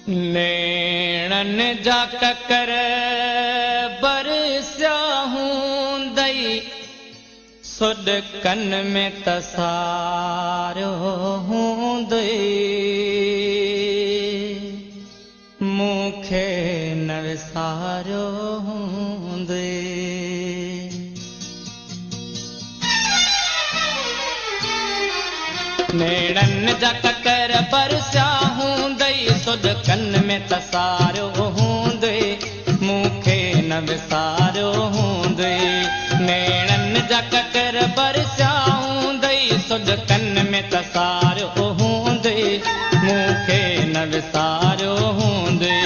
नेणन जा ककर बरसिया हूंदई सुड कन में तसारो हूंदई मूंखे न विसारो हूंदई नेणन जा ककर बरसिया हूंदई सुड कन में तसारो हूंदई मूंखे न विसारो हूंदई नेणन जा ककर बरसिया हूंदई सुड कन में तसारो हूंदई मूंखे न विसारो हूंदई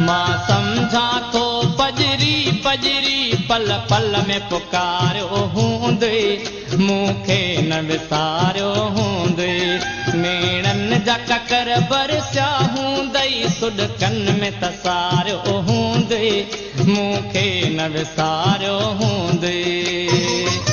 मां सम्झा थो पजरी पजरी पल पल में पुकारो हूंदई मूंखे न विसारो हूंदई नेणन जा ककर बरसिया हूंदई सुड कन में तसारो हूंदई मूंखे न विसारो हूंदई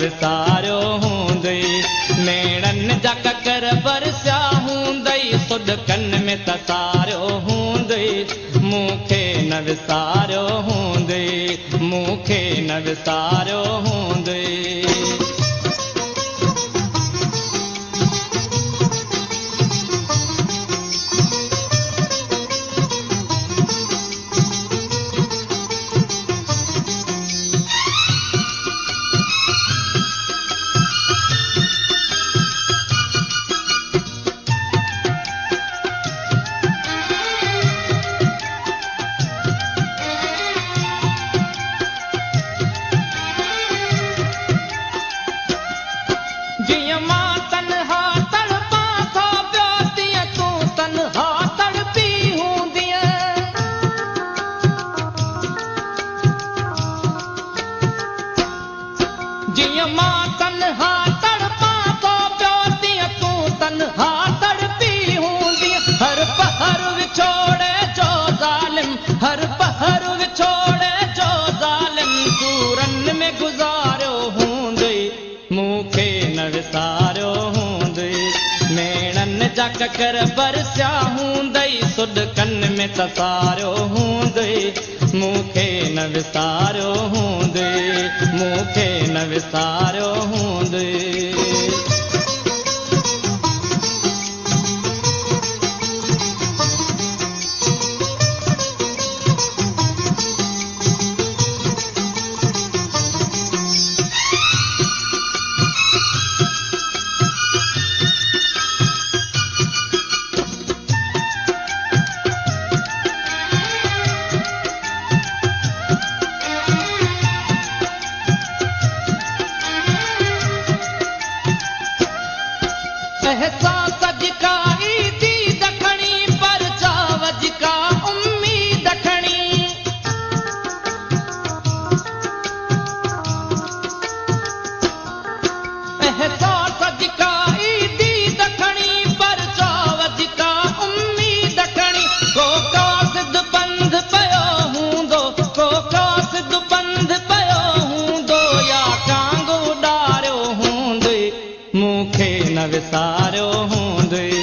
विसारो हूंदई नेणन जा ककर बरसिया हूंदई सुड कन में तसारो हूंदई मूंखे न विसारो हूंदई मूंखे न विसारो हूंदई ककर बरसिया हूंदई सुड कन में तसारो हूंदई मूंखे न विसारो हूंदई मूंखे न विसारो हूंदई विसारो हूंदई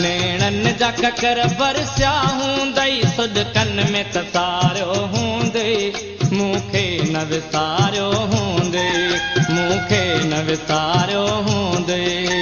नेणन जा ककर बरसिया हूंदई सुड कन में तसारो हूंदई मूंखे न विसारो हूंदई मूंखे न विसारो हूंदई